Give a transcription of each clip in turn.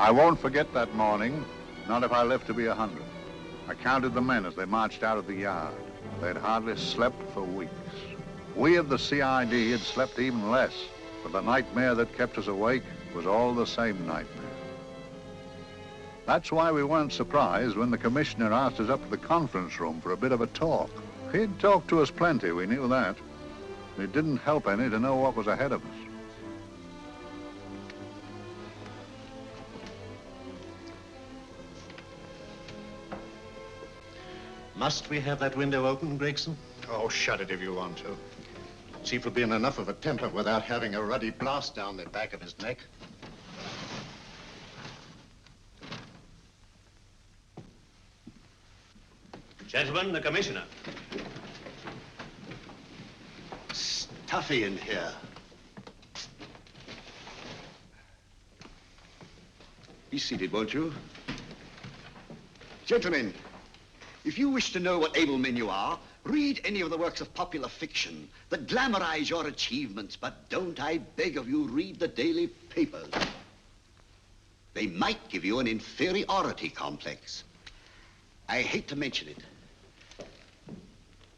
I won't forget that morning, not if I live to be 100. I counted the men as they marched out of the yard. They'd hardly slept for weeks. We of the CID had slept even less, but the nightmare that kept us awake was all the same nightmare. That's why we weren't surprised when the commissioner asked us up to the conference room for a bit of a talk. He'd talked to us plenty, we knew that. It didn't help any to know what was ahead of us. Must we have that window open, Gregson? Oh, shut it if you want to. Chief will be in enough of a temper without having a ruddy blast down the back of his neck. Gentlemen, the commissioner. Stuffy in here. Be seated, won't you? Gentlemen, if you wish to know what able men you are, read any of the works of popular fiction that glamorize your achievements, but don't, I beg of you, read the daily papers. They might give you an inferiority complex. I hate to mention it,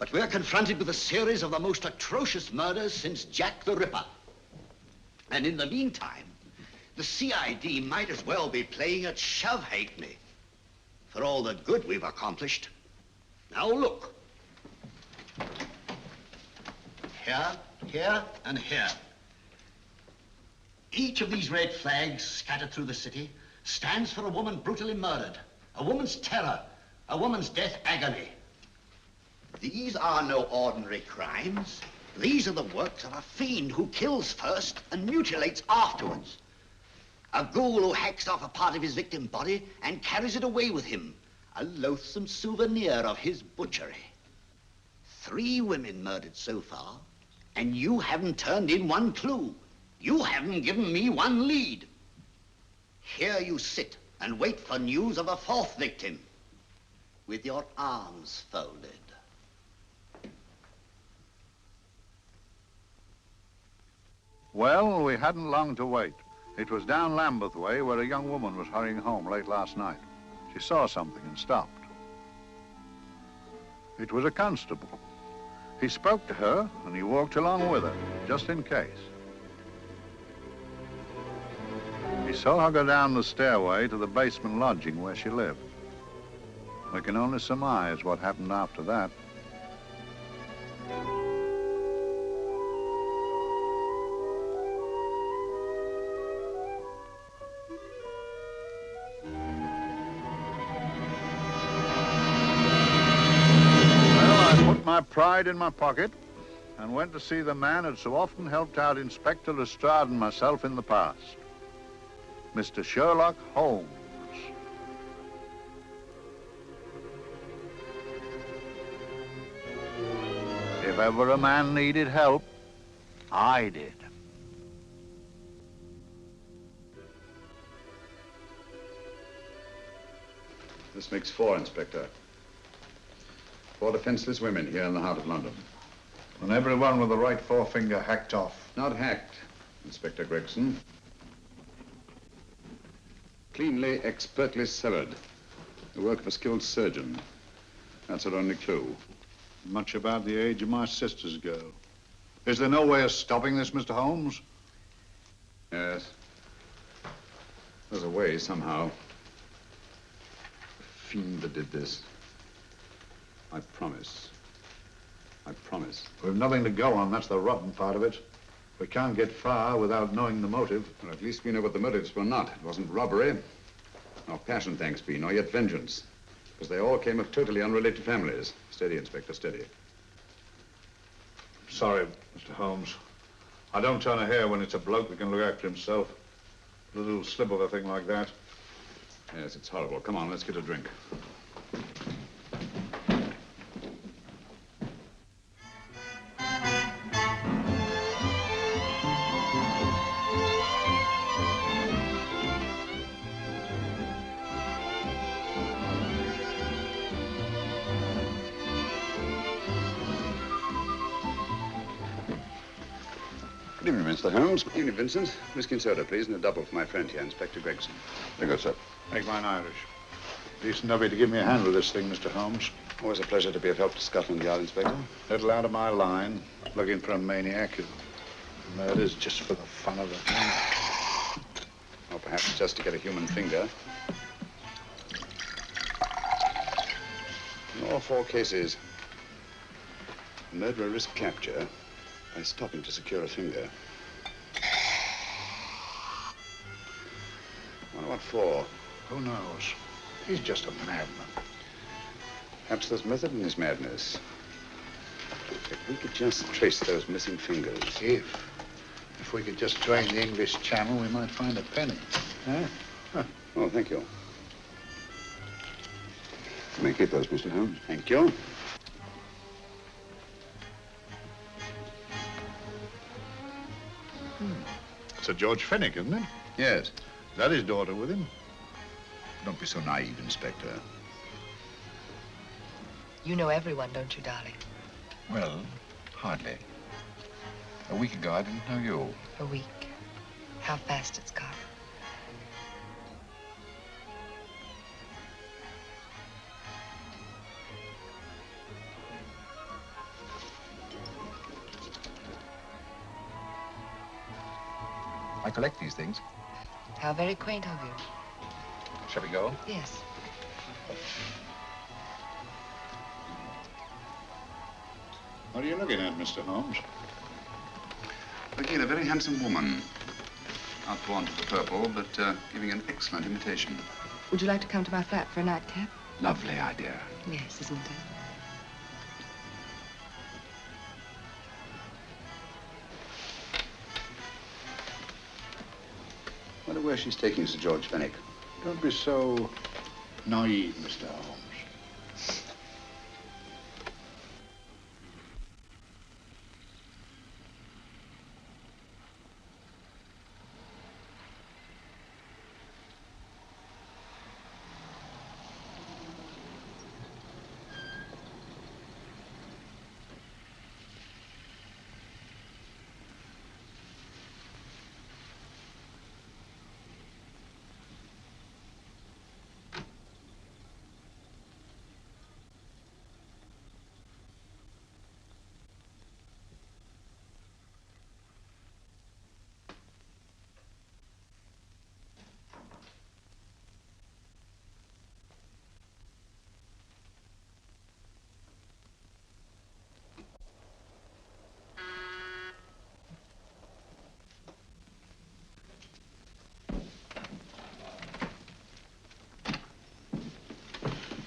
but we're confronted with a series of the most atrocious murders since Jack the Ripper. And in the meantime, the CID might as well be playing at shove-hate-me for all the good we've accomplished. Now look. Here, here, and here. Each of these red flags scattered through the city stands for a woman brutally murdered, a woman's terror, a woman's death agony. These are no ordinary crimes. These are the works of a fiend who kills first and mutilates afterwards. A ghoul who hacks off a part of his victim's body and carries it away with him, a loathsome souvenir of his butchery. 3 women murdered so far, and you haven't turned in one clue. You haven't given me one lead. Here you sit and wait for news of a 4th victim, with your arms folded. Well, we hadn't long to wait. It was down Lambeth Way where a young woman was hurrying home late last night. She saw something and stopped. It was a constable. He spoke to her and he walked along with her, just in case. He saw her go down the stairway to the basement lodging where she lived. We can only surmise what happened after that. My pride in my pocket and went to see the man who'd so often helped out Inspector Lestrade and myself in the past, Mr. Sherlock Holmes. If ever a man needed help, I did. This makes 4, Inspector. 4 defenseless women here in the heart of London. And everyone with the right forefinger hacked off. Not hacked, Inspector Gregson. Cleanly, expertly severed. The work of a skilled surgeon. That's our only clue. Much about the age of my sister's girl. Is there no way of stopping this, Mr. Holmes? Yes. There's a way, somehow. The fiend that did this. I promise. I promise. We've nothing to go on, that's the rotten part of it. We can't get far without knowing the motive. Well, at least we know what the motives were not. It wasn't robbery, nor passion, thanks be, nor yet vengeance. Because they all came of totally unrelated families. Steady, Inspector, steady. Sorry, Mr. Holmes. I don't turn a hair when it's a bloke that can look after himself. A little slip of a thing like that. Yes, it's horrible. Come on, let's get a drink. Good evening, Mr. Holmes. Good evening, Vincent. Whiskey and soda, please, and a double for my friend here, Inspector Gregson. Very good, sir. Make mine Irish. Decent of you to give me a hand with this thing, Mr. Holmes. Always a pleasure to be of help to Scotland Yard, Inspector. Little out of my line, looking for a maniac who murders just for the fun of the thing. Or perhaps just to get a human finger. In all 4 cases, the murderer risked capture by stopping to secure a finger. Wonder what for? Who knows? He's just a madman. Perhaps there's method in his madness. If we could just trace those missing fingers. If we could just drain the English Channel, we might find a penny. Huh? Oh, thank you. You may keep those, Mr. Holmes. Thank you. It's a George Fenwick, isn't it? Yes. Is that his daughter with him? Don't be so naive, Inspector. You know everyone, don't you, darling? Well, hardly. A week ago, I didn't know you. A week. How fast it's gone. I collect these things. How very quaint of you. Shall we go? Yes. What are you looking at, Mr. Holmes? Looking at a very handsome woman. Not drawn to the purple, but giving an excellent imitation. Would you like to come to my flat for a nightcap? Lovely idea. Yes, isn't it? Wonder where she's taking Sir George Fenwick. Don't be so naive, Mr. Holmes.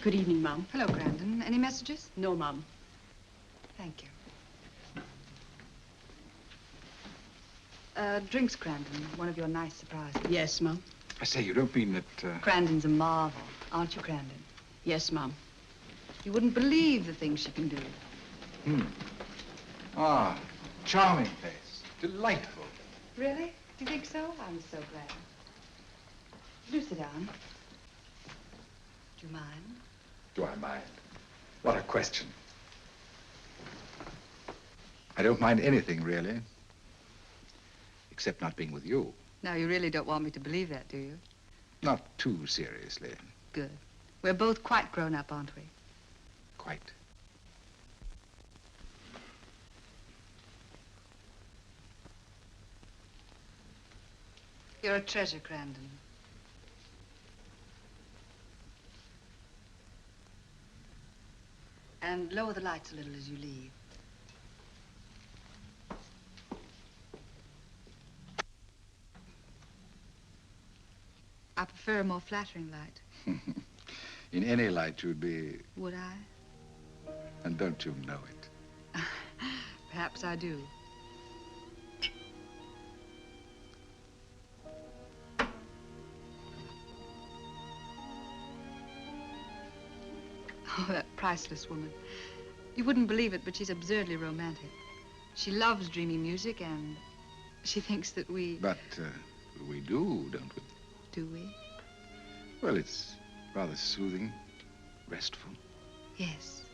Good evening, Mum. Hello, Grandon. Any messages? No, Mum. Thank you. Drinks, Grandon. One of your nice surprises. Yes, Mum. I say, you don't mean that, Grandon's a marvel, aren't you, Grandon? Yes, Mum. You wouldn't believe the things she can do. Ah, charming place. Delightful. Really? Do you think so? I'm so glad. Do sit down. Do you mind? Do I mind? What a question. I don't mind anything, really. Except not being with you. Now, you really don't want me to believe that, do you? Not too seriously. Good. We're both quite grown up, aren't we? Quite. You're a treasure, Grandon. And lower the lights a little as you leave. I prefer a more flattering light. In any light, you'd be... Would I? And don't you know it? Perhaps I do. Oh, that priceless woman. You wouldn't believe it, but she's absurdly romantic. She loves dreamy music, and she thinks that we... But we do, don't we? Do we? Well, it's rather soothing, restful. Yes.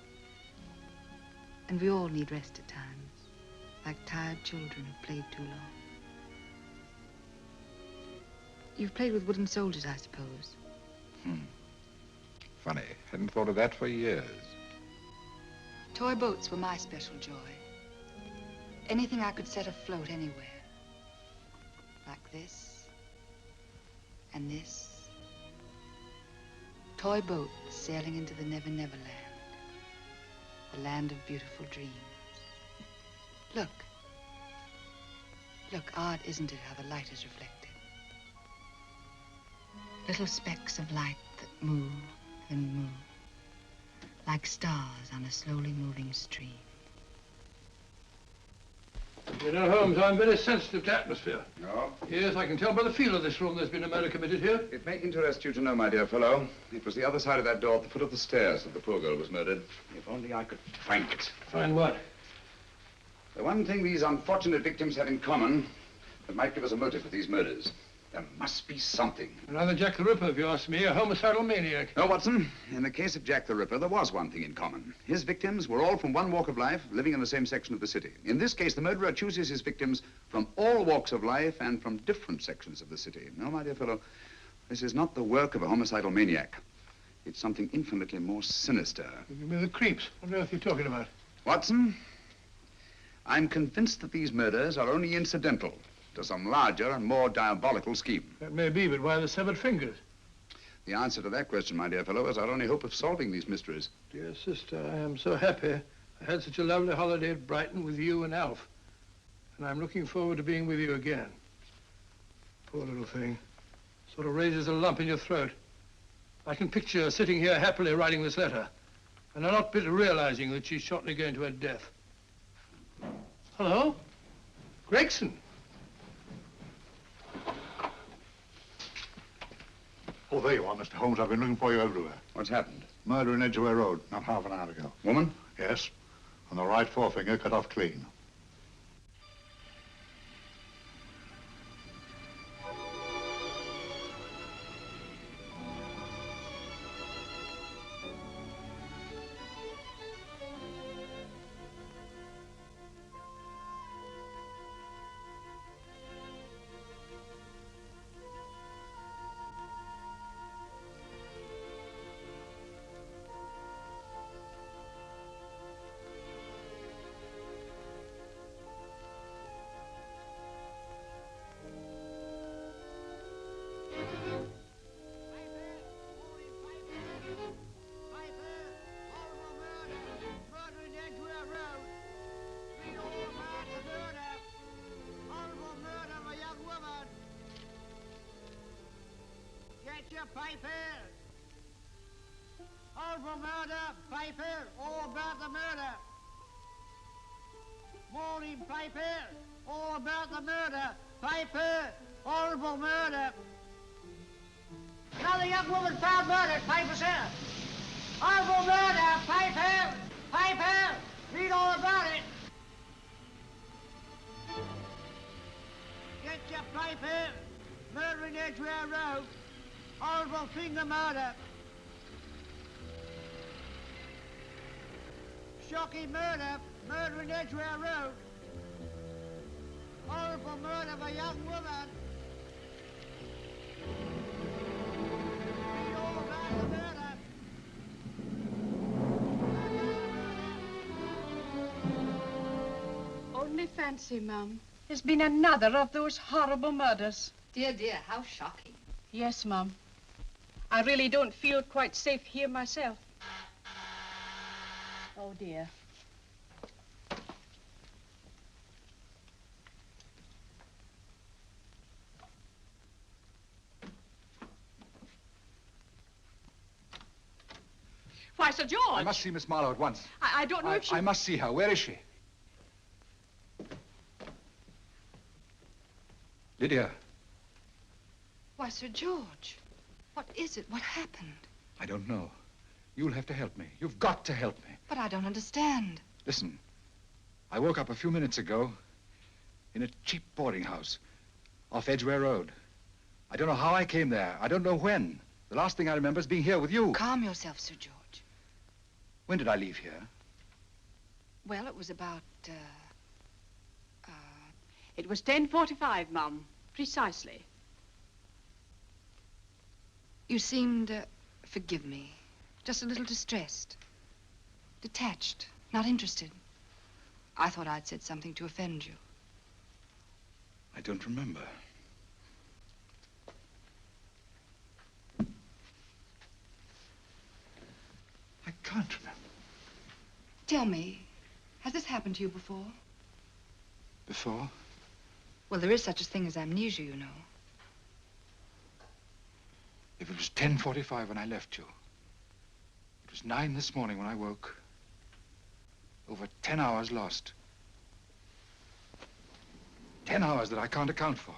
And we all need rest at times, like tired children who've played too long. You've played with wooden soldiers, I suppose. Funny. Hadn't thought of that for years. Toy boats were my special joy. Anything I could set afloat anywhere. Like this. And this. Toy boats sailing into the Never Never Land. The land of beautiful dreams. Look. Look, odd, isn't it, how the light is reflected? Little specks of light that move and move. Like stars on a slowly moving stream. You know, Holmes, I'm very sensitive to atmosphere. No? Yes, I can tell by the feel of this room there's been a murder committed here. It may interest you to know, my dear fellow, it was the other side of that door at the foot of the stairs that the poor girl was murdered. If only I could find it. Find what? The one thing these unfortunate victims have in common that might give us a motive for these murders. There must be something. Another Jack the Ripper, if you ask me, a homicidal maniac. No, Watson. In the case of Jack the Ripper, there was one thing in common. His victims were all from one walk of life, living in the same section of the city. In this case, the murderer chooses his victims from all walks of life and from different sections of the city. No, my dear fellow, this is not the work of a homicidal maniac. It's something infinitely more sinister. Give me the creeps. What on earth are you talking about? Watson, I'm convinced that these murders are only incidental to some larger and more diabolical scheme. That may be, but why the severed fingers? The answer to that question, my dear fellow, is our only hope of solving these mysteries. Dear sister, I am so happy. I had such a lovely holiday at Brighton with you and Alf. And I'm looking forward to being with you again. Poor little thing. Sort of raises a lump in your throat. I can picture her sitting here happily writing this letter. And I'm not bit realizing that she's shortly going to her death. Hello? Gregson. Oh, there you are, Mr. Holmes. I've been looking for you everywhere. What's happened? Murder in Edgware Road, not half an hour ago. Woman? Yes, and the right forefinger cut off clean. Papers! Horrible murder, papers, all about the murder. Morning papers, all about the murder. Paper, horrible murder. Another young woman found murdered, papers here. Horrible murder, paper, paper, read all about it. Get your papers, murder in Edgware Road. Horrible finger murder. Shocking murder, murder in Edgware Road. Horrible murder of a young woman. Read all about the murder. Only fancy, Mum. There's been another of those horrible murders. Dear, dear, how shocking. Yes, Mum. I really don't feel quite safe here myself. Oh, dear. Why, Sir George! I must see Miss Marlowe at once. I don't know if she... I must see her. Where is she? Lydia. Why, Sir George, what is it? What happened? I don't know. You'll have to help me. You've got to help me. But I don't understand. Listen, I woke up a few minutes ago in a cheap boarding house off Edgware Road. I don't know how I came there. I don't know when. The last thing I remember is being here with you. Calm yourself, Sir George. When did I leave here? Well, it was about, It was 10:45, Mum. Precisely. You seemed, forgive me, just a little distressed. Detached, not interested. I thought I'd said something to offend you. I don't remember. I can't remember. Tell me, has this happened to you before? Before? Well, there is such a thing as amnesia, you know. If it was 10:45 when I left you, it was 9 this morning when I woke. Over 10 hours lost. 10 hours that I can't account for.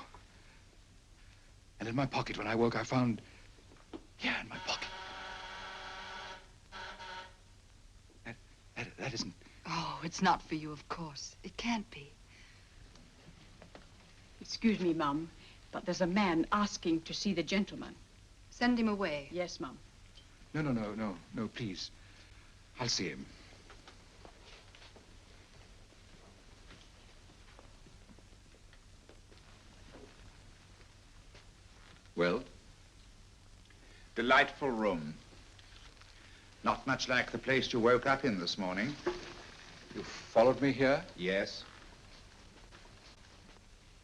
And in my pocket when I woke, I found... Here in my pocket. That isn't... Oh, it's not for you, of course. It can't be. Excuse me, Mum, but there's a man asking to see the gentleman. Send him away. Yes, Mum. No, please. I'll see him. Well? Delightful room. Not much like the place you woke up in this morning. You followed me here? Yes.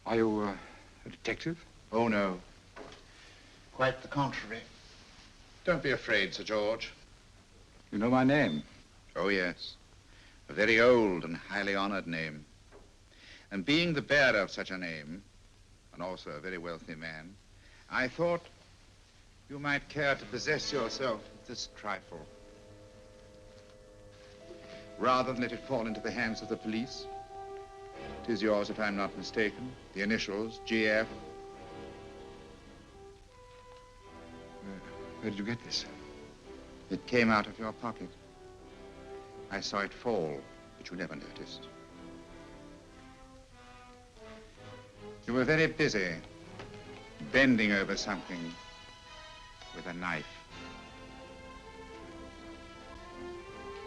Are you a detective? Oh, no. Quite the contrary. Don't be afraid, Sir George. You know my name? Oh, yes. A very old and highly honored name. And being the bearer of such a name, and also a very wealthy man, I thought you might care to possess yourself of this trifle. Rather than let it fall into the hands of the police. It is yours, if I'm not mistaken. The initials, GF. Where did you get this? It came out of your pocket. I saw it fall, but you never noticed. You were very busy, bending over something with a knife.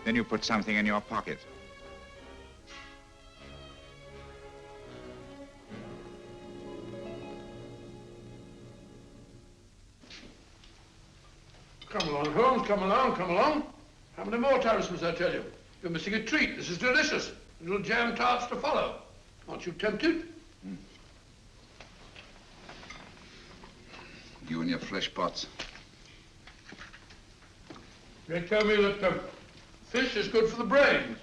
Then you put something in your pocket. Come along, Holmes, come along, come along. How many more times must I tell you? You're missing a treat. This is delicious. Little jam tarts to follow. Aren't you tempted? You and your flesh pots. They tell me that fish is good for the brains.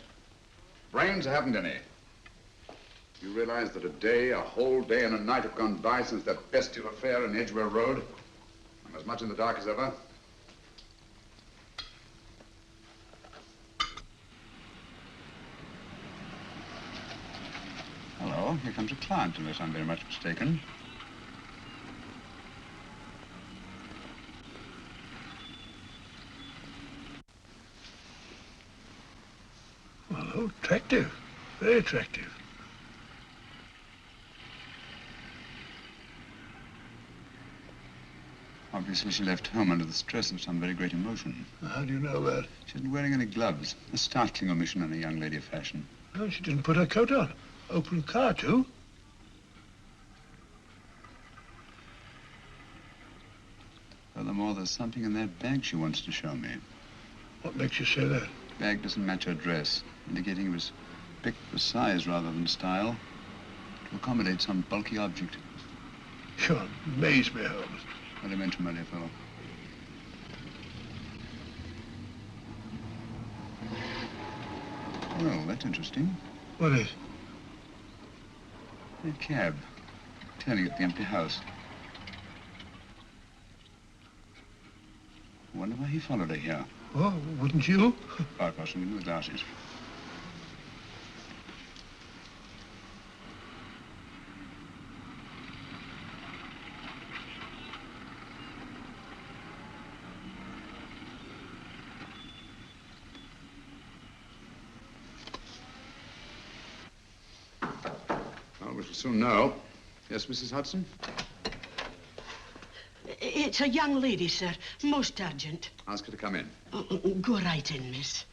Brains haven't any. You realize that a whole day and a night have gone by since that bestial affair in Edgware Road? I'm as much in the dark as ever. Hello, here comes a client, unless I'm very much mistaken. Well, attractive. Very attractive. Obviously, she left home under the stress of some very great emotion. How do you know that? She isn't wearing any gloves. A startling omission in a young lady of fashion. Oh, she didn't put her coat on. Open car, too. Furthermore, there's something in that bag she wants to show me. What makes you say that? The bag doesn't match her dress, indicating it was picked for size rather than style, to accommodate some bulky object. You amaze me, Holmes. What do you mention, my dear fellow? Well, that's interesting. What is? A cab, turning at the empty house. I wonder why he followed her here. Oh, wouldn't you? Quite possibly with glasses. Well, we shall soon know. Yes, Mrs. Hudson? It's a young lady, sir. Most urgent. Ask her to come in. Go right in, miss.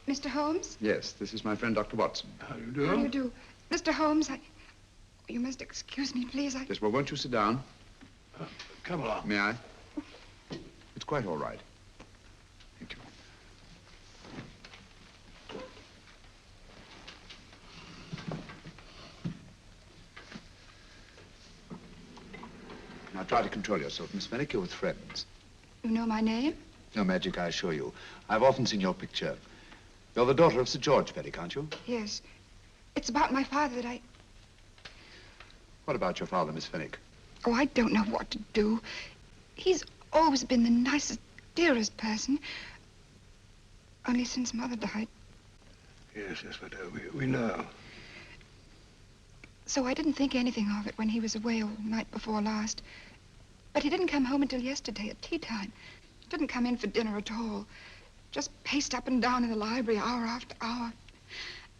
Mr. Holmes? Yes, this is my friend, Dr. Watson. How do you do? How do you do? Mr. Holmes, you must excuse me, please. Yes, well, won't you sit down? Come along. May I? It's quite all right. Thank you. Now try to control yourself, Miss Fenwick. You're with friends. You know my name? No magic, I assure you. I've often seen your picture. You're the daughter of Sir George Fenwick, aren't you? Yes. It's about my father that I... What about your father, Miss Fenwick? Oh, I don't know what to do. He's always been the nicest, dearest person. Only since Mother died. Yes, we do. We know. So I didn't think anything of it when he was away all night before last. But he didn't come home until yesterday at tea time. Didn't come in for dinner at all. Just paced up and down in the library hour after hour.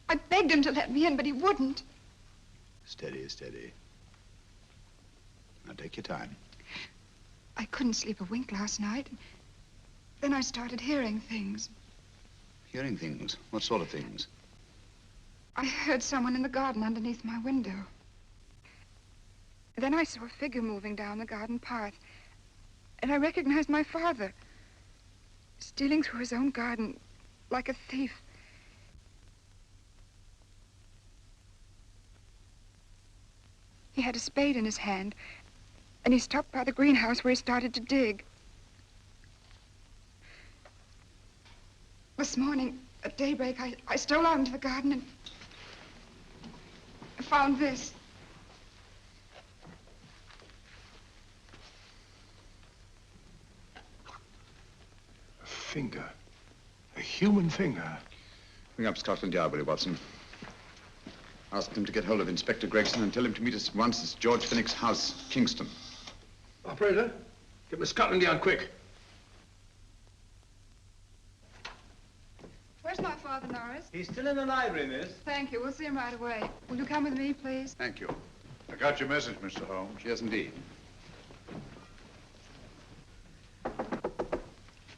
I begged him to let me in, but he wouldn't. Steady, steady. Now take your time. I couldn't sleep a wink last night. Then I started hearing things. Hearing things? What sort of things? I heard someone in the garden underneath my window. Then I saw a figure moving down the garden path. And I recognized my father. Stealing through his own garden like a thief. He had a spade in his hand, and he stopped by the greenhouse where he started to dig. This morning, at daybreak, I stole out into the garden and found this. A finger. A human finger. Bring up Scotland Yard, will you, Watson? Ask them to get hold of Inspector Gregson and tell him to meet us at once at George Fenwick's house, Kingston. Operator, get me Scotland Yard quick. Where's my father, Norris? He's still in the library, miss. Thank you. We'll see him right away. Will you come with me, please? Thank you. I got your message, Mr. Holmes. Yes, indeed.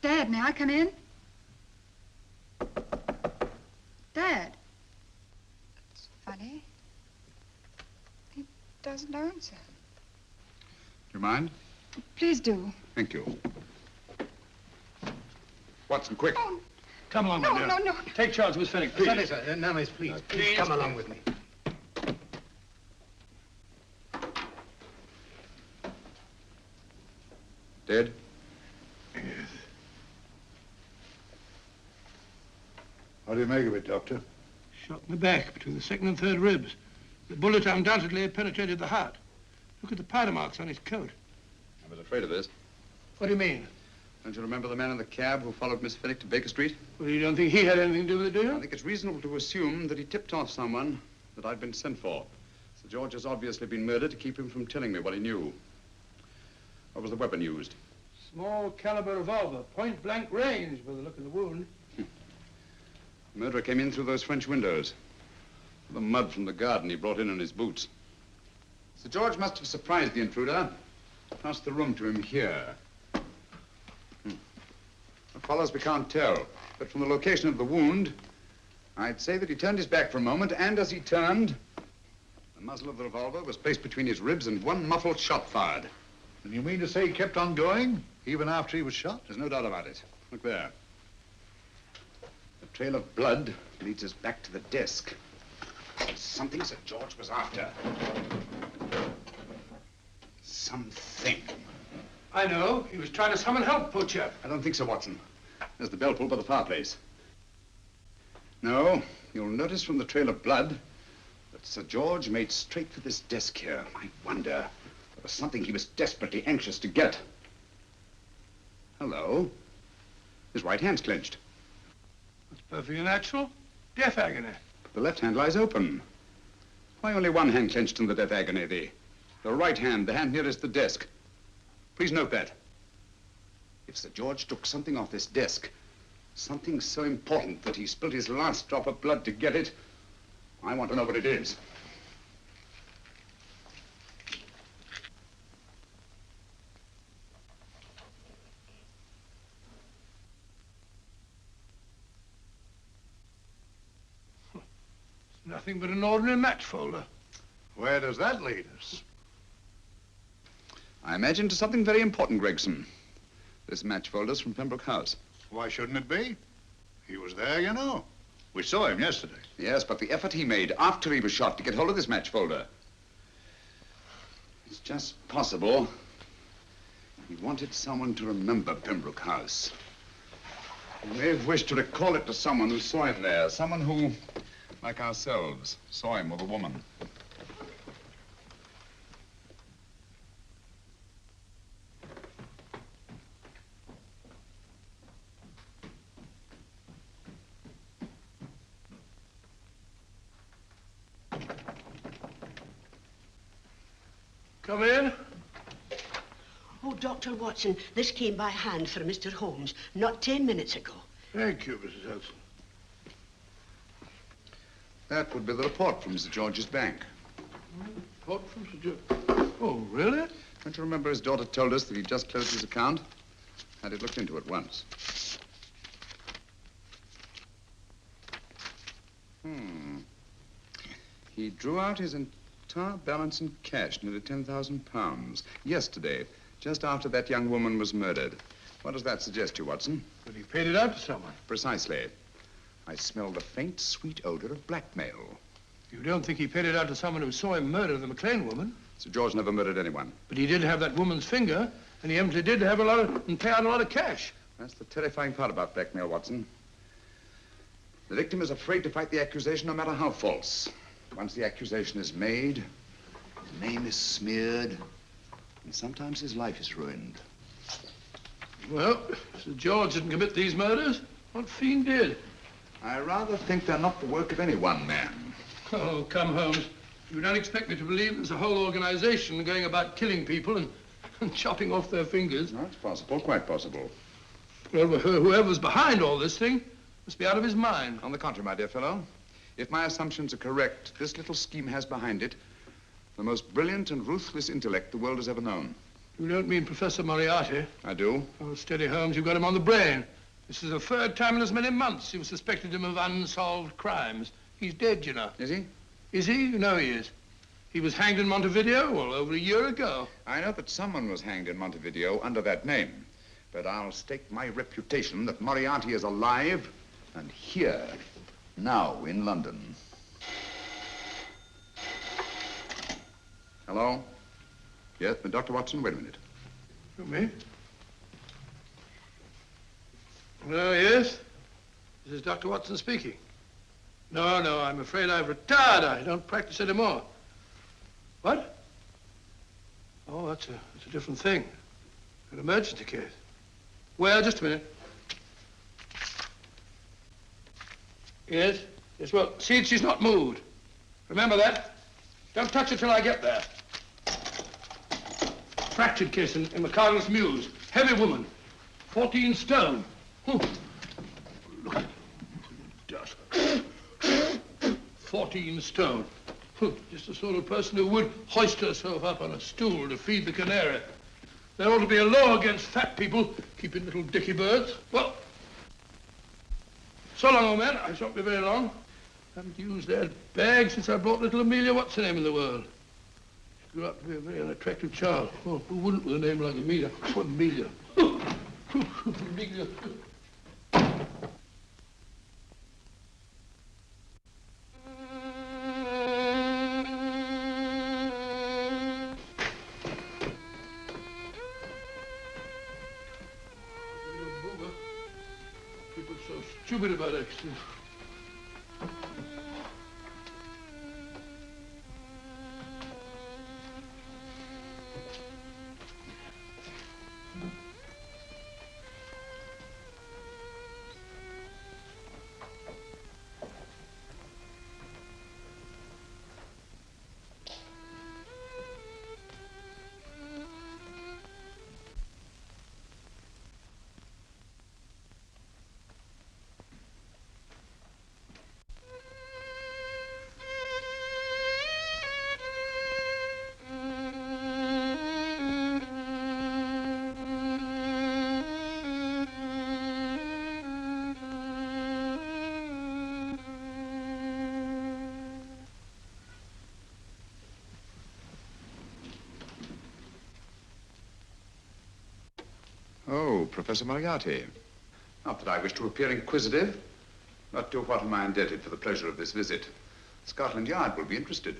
Dad, may I come in? Dad. That's funny. He doesn't answer. Do you mind? Please do. Thank you. Watson, quick. Oh, Come along, no, my dear. no, no. Take charge, Miss Fenwick, please. Sorry, sir. No, miss, please. Please come along with me. Dead? Yes. What do you make of it, Doctor? Shot in the back, between the second and third ribs. The bullet undoubtedly had penetrated the heart. Look at the powder marks on his coat. I was afraid of this. What do you mean? Don't you remember the man in the cab who followed Miss Fenwick to Baker Street? Well, you don't think he had anything to do with it, do you? I think it's reasonable to assume that he tipped off someone that I'd been sent for. Sir George has obviously been murdered to keep him from telling me what he knew. What was the weapon used? Small caliber revolver, point blank range by the look of the wound. The murderer came in through those French windows. The mud from the garden he brought in his boots. Sir George must have surprised the intruder. Passed the room to him here. What follows, we can't tell. But from the location of the wound, I'd say that he turned his back for a moment, and as he turned, the muzzle of the revolver was placed between his ribs and one muffled shot fired. And you mean to say he kept on going, even after he was shot? There's no doubt about it. Look there. The trail of blood leads us back to the desk. Something Sir George was after. Something. I know. He was trying to summon help, poor chap. I don't think so, Watson. There's the bell pull by the fireplace. No, you'll notice from the trail of blood that Sir George made straight for this desk here. I wonder, there was something he was desperately anxious to get. Hello. His right hand's clenched. That's perfectly natural. Death agony. But the left hand lies open. Why only one hand clenched in the death agony? The right hand, the hand nearest the desk. Please note that. If Sir George took something off this desk, something so important that he spilled his last drop of blood to get it, I want to know what it is. It's nothing but an ordinary match folder. Where does that lead us? I imagine to something very important, Gregson. This match folder's from Pembroke House. Why shouldn't it be? He was there, you know. We saw him yesterday. Yes, but the effort he made after he was shot to get hold of this match folder. It's just possible he wanted someone to remember Pembroke House. He may have wished to recall it to someone who saw him there. Someone who, like ourselves, saw him with a woman. Come in. Oh, Dr. Watson, this came by hand for Mr. Holmes not 10 minutes ago. Thank you, Mrs. Hudson. That would be the report from Sir George's bank. Report from Sir George. Oh, really? Don't you remember his daughter told us that he'd just closed his account? Had it looked into at once. He drew out his entire balance in cash, nearly £10,000, yesterday, just after that young woman was murdered. What does that suggest to you, Watson? But he paid it out to someone. Precisely. I smelled a faint, sweet odor of blackmail. You don't think he paid it out to someone who saw him murder the McLean woman? Sir George never murdered anyone. But he did have that woman's finger, and he empty did have and pay out a lot of cash. That's the terrifying part about blackmail, Watson. The victim is afraid to fight the accusation, no matter how false. Once the accusation is made, his name is smeared, and sometimes his life is ruined. Well, Sir George didn't commit these murders. What fiend did? I rather think they're not the work of any one man. Oh, come, Holmes. You don't expect me to believe there's a whole organization going about killing people and chopping off their fingers. No, it's possible, quite possible. Well, whoever's behind all this thing must be out of his mind. On the contrary, my dear fellow, if my assumptions are correct, this little scheme has behind it the most brilliant and ruthless intellect the world has ever known. You don't mean Professor Moriarty? I do. Oh, steady, Holmes. You've got him on the brain. This is the third time in as many months you've suspected him of unsolved crimes. He's dead, you know. Is he? Is he? You know he is. He was hanged in Montevideo, well, over a year ago. I know that someone was hanged in Montevideo under that name. But I'll stake my reputation that Moriarty is alive and here, now in London. Hello? Yes, but Dr. Watson, wait a minute. You me? Oh, yes? This is Dr. Watson speaking. No, I'm afraid I've retired. I don't practice anymore. What? Oh, that's a different thing. An emergency case. Well, just a minute. Yes? Yes, well, see that she's not moved. Remember that? Don't touch her till I get there. Fractured case in McCardle's Mews. Heavy woman. 14 stone. Look at dust. 14 stone. Just the sort of person who would hoist herself up on a stool to feed the canary. There ought to be a law against fat people keeping little dicky birds. Well, so long, old man. I shan't be very long. Haven't used that bag since I brought little Amelia, what's her name in the world? She grew up to be a very unattractive child. Oh, who wouldn't with a name like Amelia? Oh, Amelia. Amelia. People are so stupid about accidents. Oh, Professor Moriarty. Not that I wish to appear inquisitive, but to what am I indebted for the pleasure of this visit? Scotland Yard will be interested.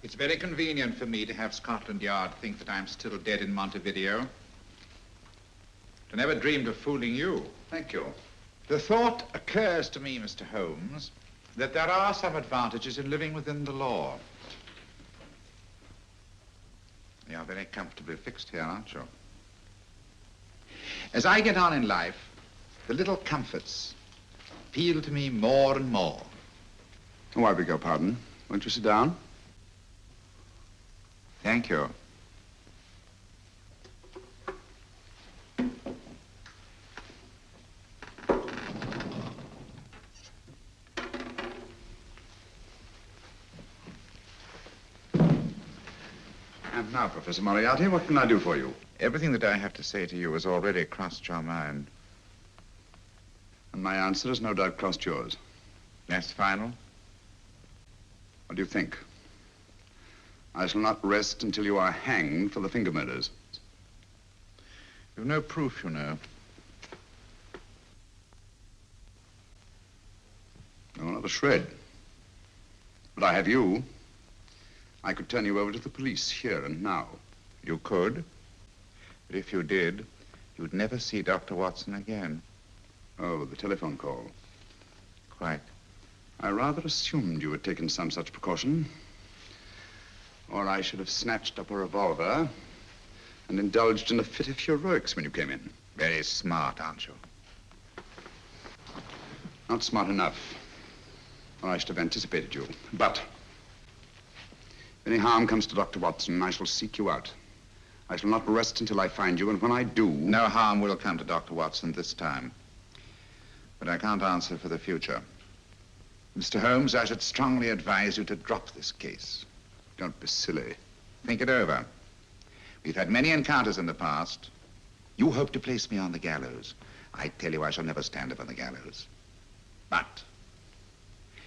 It's very convenient for me to have Scotland Yard think that I'm still dead in Montevideo. I never dreamed of fooling you. Thank you. The thought occurs to me, Mr. Holmes, that there are some advantages in living within the law. You are very comfortably fixed here, aren't you? As I get on in life, the little comforts appeal to me more and more. Oh, I beg your pardon. Won't you sit down? Thank you. And now, Professor Moriarty, what can I do for you? Everything that I have to say to you has already crossed your mind. And my answer has no doubt crossed yours. That's final? What do you think? I shall not rest until you are hanged for the finger murders. You've no proof, you know. No, not a shred. But I have you. I could turn you over to the police here and now. You could. But if you did, you'd never see Dr. Watson again. Oh, the telephone call. Quite. I rather assumed you had taken some such precaution. Or I should have snatched up a revolver and indulged in a fit of heroics when you came in. Very smart, aren't you? Not smart enough, or I should have anticipated you. But if any harm comes to Dr. Watson, I shall seek you out. I shall not rest until I find you, and when I do... No harm will come to Dr. Watson this time. But I can't answer for the future. Mr. Holmes, I should strongly advise you to drop this case. Don't be silly. Think it over. We've had many encounters in the past. You hope to place me on the gallows. I tell you, I shall never stand upon the gallows. But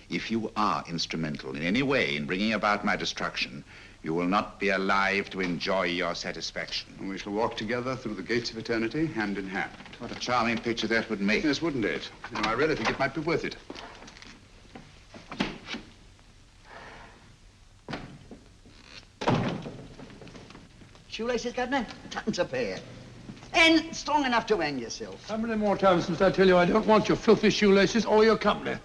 if you are instrumental in any way in bringing about my destruction, you will not be alive to enjoy your satisfaction. And we shall walk together through the gates of eternity, hand in hand. What a charming picture that would make. Yes, wouldn't it? You know, I really think it might be worth it. Shoelaces, Governor? Tuppence a pair. And strong enough to hang yourself. How many more times must I tell you I don't want your filthy shoelaces or your company?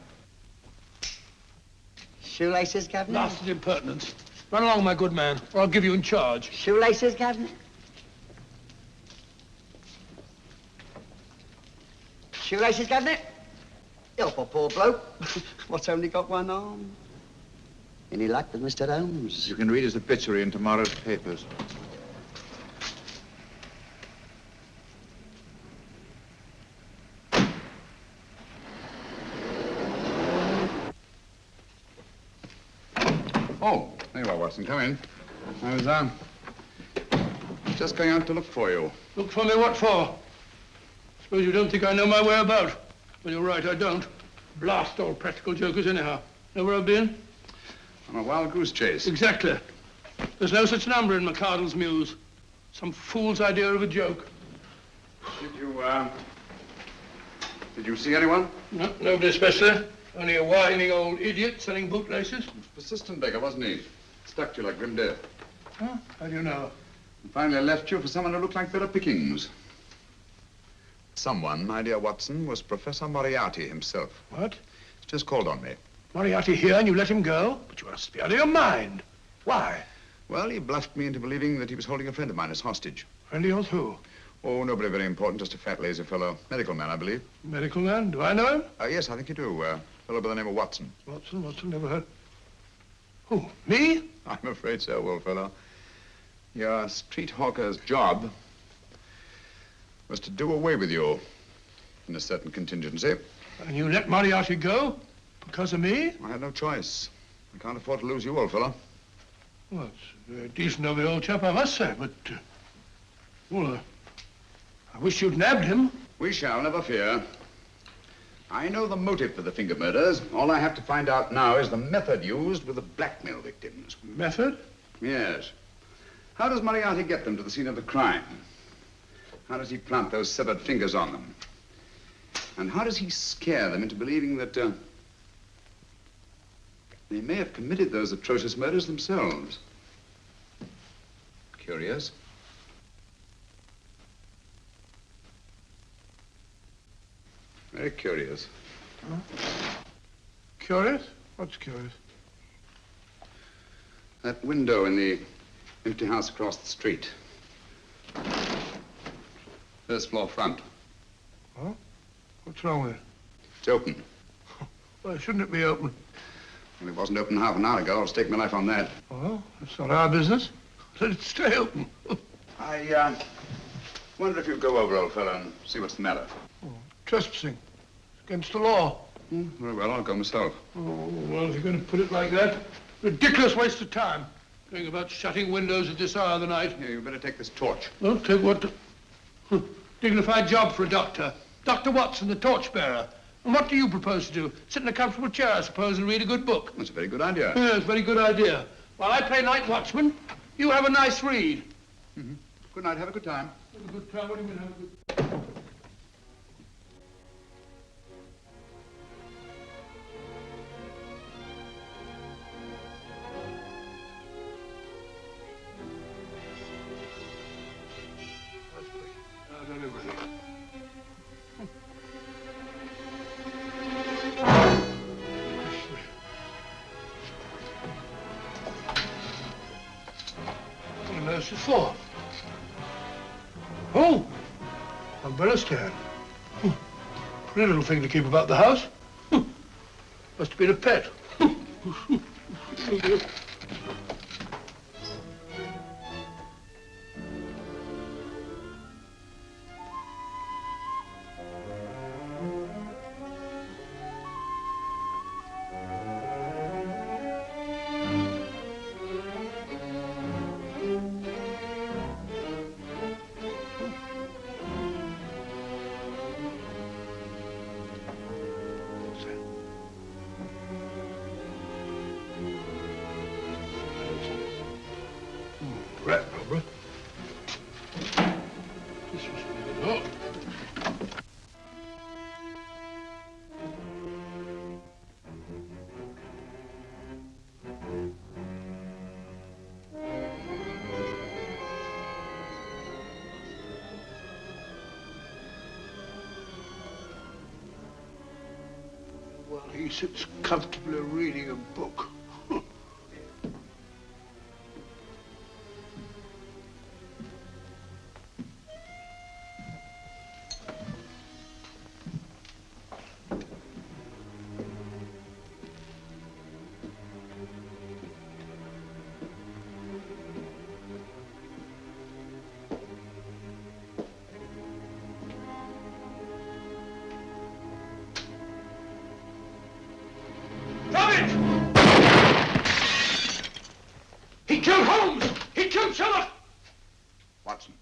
Shoelaces, Governor? Blasted impertinence. Run along, my good man, or I'll give you in charge. Shoelaces, Governor? Shoelaces, Governor? Help a poor bloke. What's only got one arm? Any luck with Mr. Holmes? You can read his obituary in tomorrow's papers. Oh, there you are, Watson. Come in. I was, just going out to look for you. Look for me what for? Suppose you don't think I know my way about. Well, you're right, I don't. Blast all practical jokers anyhow. Know where I've been? On a wild goose chase. Exactly. There's no such number in McCardle's Muse. Some fool's idea of a joke. Did you see anyone? No, nobody especially. Only a whining old idiot selling bootlaces. Persistent beggar, wasn't he? Stuck to you like grim death. Huh? How do you know? And finally left you for someone who looked like Vera Pickings. Someone, my dear Watson, was Professor Moriarty himself. What? He's just called on me. Moriarty here and you let him go? But you must be out of your mind. Why? Well, he bluffed me into believing that he was holding a friend of mine as hostage. Friend of yours who? Oh, nobody very important, just a fat, lazy fellow. Medical man, I believe. Medical man? Do I know him? Yes, I think you do. A fellow by the name of Watson. Watson, never heard. Who, me? I'm afraid so, old fellow. Your street hawker's job was to do away with you in a certain contingency. And you let Moriarty go? Because of me? I had no choice. I can't afford to lose you, old fellow. Well, it's very decent of the old chap, I must say, but... I wish you'd nabbed him. We shall, never fear. I know the motive for the finger murders. All I have to find out now is the method used with the blackmail victims. Method? Yes. How does Moriarty get them to the scene of the crime? How does he plant those severed fingers on them? And how does he scare them into believing that they may have committed those atrocious murders themselves? Curious. Very curious. Huh? Curious? What's curious? That window in the empty house across the street. First floor front. Huh? What's wrong with it? It's open. Why shouldn't it be open? Well, it wasn't open half an hour ago. I'll stake my life on that. Well, that's not our business. Let it stay open. I wonder if you'd go over, old fellow, and see what's the matter. Oh, trespassing. It's against the law. Very well, I'll go myself. Oh, well, if you're going to put it like that, ridiculous waste of time. Going about shutting windows at this hour of the night. Yeah, you better take this torch. Well, take what? Dignified job for a doctor. Dr. Watson, the torchbearer. And what do you propose to do? Sit in a comfortable chair, I suppose, and read a good book? That's a very good idea. Yes, a very good idea. While I play night watchman, you have a nice read. Mm-hmm. Good night. Have a good time. Have a good time? What do you mean, have a good... For? Oh, umbrella stand. Pretty little thing to keep about the house. Must have been a pet. Rat rubber. This was good. Oh. Well, he sits comfortably reading a book. He killed Holmes! He killed Sherlock! Watson.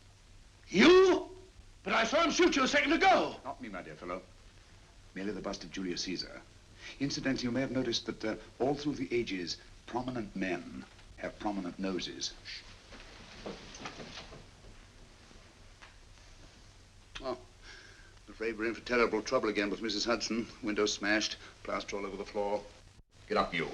You? But I saw him shoot you a second ago. Not me, my dear fellow. Merely the bust of Julius Caesar. Incidentally, you may have noticed that all through the ages, prominent men have prominent noses. Oh, I'm afraid we're in for terrible trouble again with Mrs. Hudson. Window smashed, plaster all over the floor. Get up, you.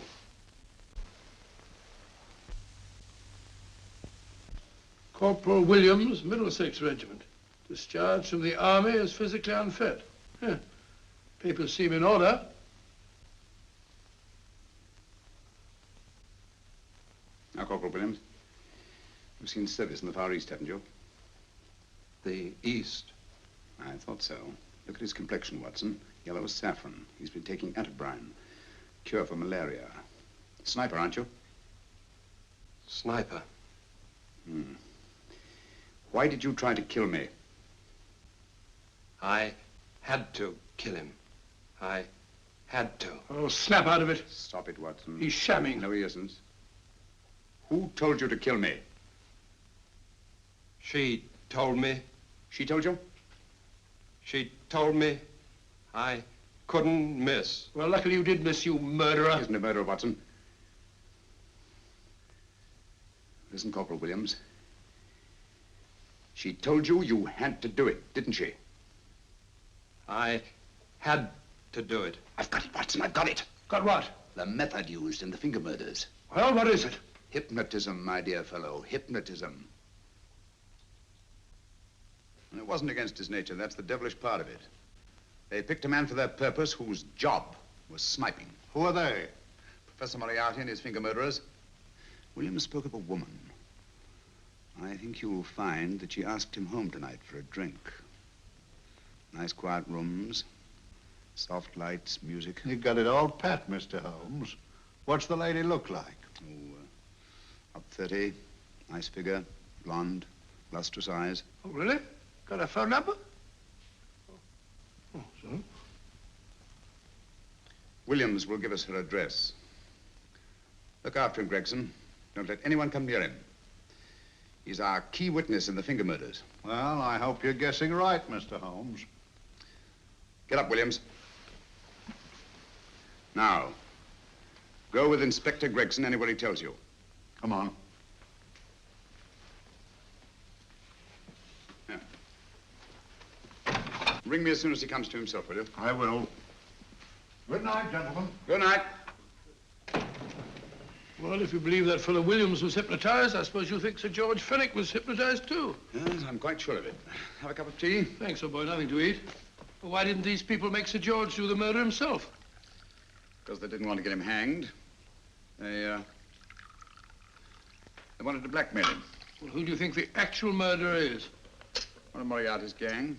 Corporal Williams, Middlesex Regiment. Discharged from the army as physically unfit. Huh. Papers seem in order. Now, Corporal Williams, you've seen service in the Far East, haven't you? The East? I thought so. Look at his complexion, Watson. Yellow as saffron. He's been taking atabrine. Cure for malaria. Sniper, aren't you? Sniper. Why did you try to kill me? I had to kill him. I had to. Oh, snap out of it. Stop it, Watson. He's shamming. No, he isn't. Who told you to kill me? She told me. She told you? She told me I couldn't miss. Well, luckily you did miss, you murderer. He isn't a murderer, Watson. Listen, Corporal Williams. She told you you had to do it, didn't she? I had to do it. I've got it, Watson, I've got it. Got what? The method used in the finger murders. Well, what is it? Hypnotism, my dear fellow, hypnotism. And it wasn't against his nature, that's the devilish part of it. They picked a man for their purpose whose job was sniping. Who are they? Professor Moriarty and his finger murderers. Williams spoke of a woman. I think you'll find that she asked him home tonight for a drink. Nice quiet rooms, soft lights, music. You got it all pat, Mr. Holmes. What's the lady look like? Oh, up 30, nice figure, blonde, lustrous eyes. Oh, really? Got a phone number? Oh, so? Williams will give us her address. Look after him, Gregson. Don't let anyone come near him. He's our key witness in the finger murders. Well, I hope you're guessing right, Mr. Holmes. Get up, Williams. Now, go with Inspector Gregson anywhere he tells you. Come on. Yeah. Ring me as soon as he comes to himself, will you? I will. Good night, gentlemen. Good night. Well, if you believe that fellow Williams was hypnotized, I suppose you think Sir George Fenwick was hypnotized too. Yes, I'm quite sure of it. Have a cup of tea? Thanks, old boy. Nothing to eat. Well, why didn't these people make Sir George do the murder himself? Because they didn't want to get him hanged. They wanted to blackmail him. Well, who do you think the actual murderer is? One of Moriarty's gang.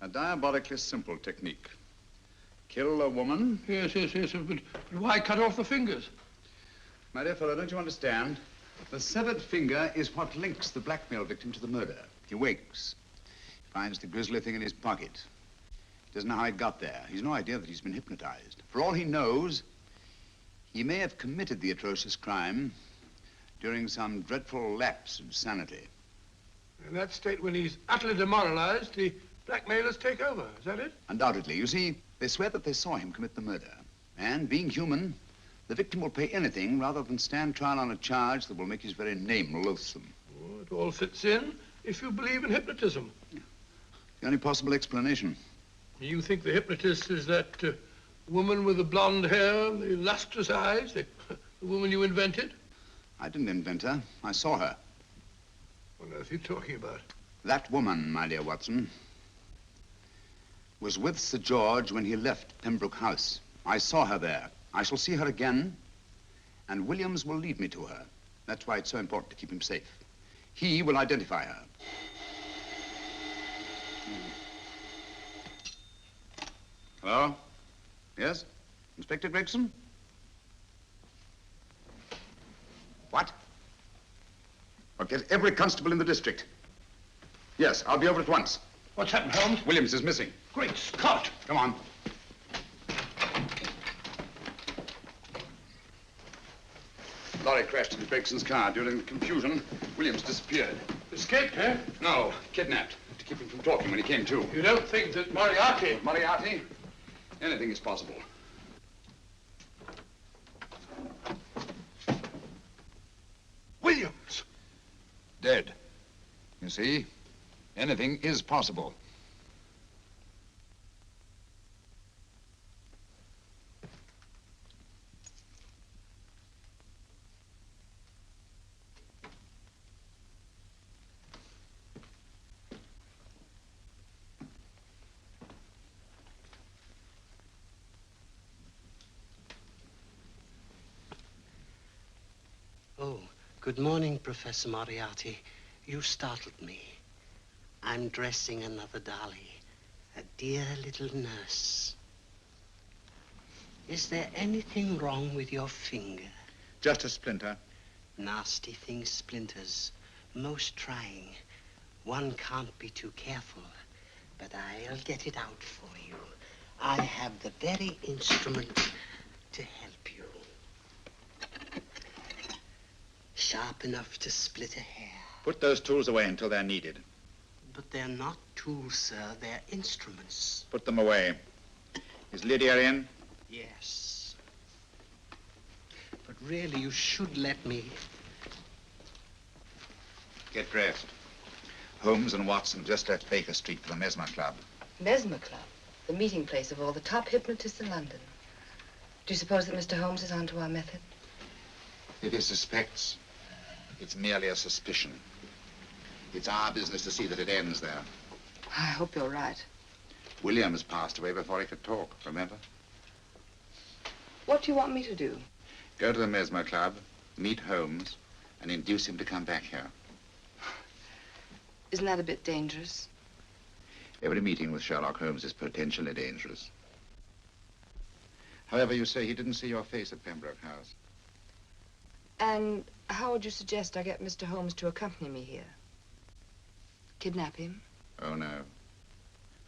A diabolically simple technique. Kill a woman. Yes, but why cut off the fingers? My dear fellow, don't you understand? The severed finger is what links the blackmail victim to the murder. He wakes, finds the grisly thing in his pocket. He doesn't know how it got there. He's no idea that he's been hypnotized. For all he knows, he may have committed the atrocious crime during some dreadful lapse of sanity. In that state, when he's utterly demoralized, the blackmailers take over. Is that it? Undoubtedly. You see, they swear that they saw him commit the murder. And being human, the victim will pay anything rather than stand trial on a charge that will make his very name loathsome. Oh, it all fits in if you believe in hypnotism. The only possible explanation. You think the hypnotist is that woman with the blonde hair, the lustrous eyes, the woman you invented? I didn't invent her. I saw her. What on earth are you talking about? That woman, my dear Watson, was with Sir George when he left Pembroke House. I saw her there. I shall see her again, and Williams will lead me to her. That's why it's so important to keep him safe. He will identify her. Hello? Yes? Inspector Gregson? What? I'll get every constable in the district. Yes, I'll be over at once. What's happened, Holmes? Williams is missing. Great Scott! Come on. Lorry crashed into Gregson's car. During the confusion, Williams disappeared. Escaped, eh? No, kidnapped. To keep him from talking when he came to. You don't think that Moriarty... Moriarty? Anything is possible. Williams! Dead. You see, anything is possible. Oh, good morning, Professor Moriarty. You startled me. I'm dressing another dolly, a dear little nurse. Is there anything wrong with your finger? Just a splinter. Nasty thing, splinters. Most trying. One can't be too careful, but I'll get it out for you. I have the very instrument to help you. Sharp enough to split a hair. Put those tools away until they're needed. But they're not tools, sir. They're instruments. Put them away. Is Lydia in? Yes. But really, you should let me. Get dressed. Holmes and Watson just left Baker Street for the Mesmer Club. Mesmer Club? The meeting place of all the top hypnotists in London. Do you suppose that Mr. Holmes is onto our method? If he suspects, it's merely a suspicion. It's our business to see that it ends there. I hope you're right. Williams passed away before he could talk, remember? What do you want me to do? Go to the Mesmer Club, meet Holmes, and induce him to come back here. Isn't that a bit dangerous? Every meeting with Sherlock Holmes is potentially dangerous. However, you say he didn't see your face at Pembroke House. And how would you suggest I get Mr. Holmes to accompany me here? Kidnap him? Oh, no.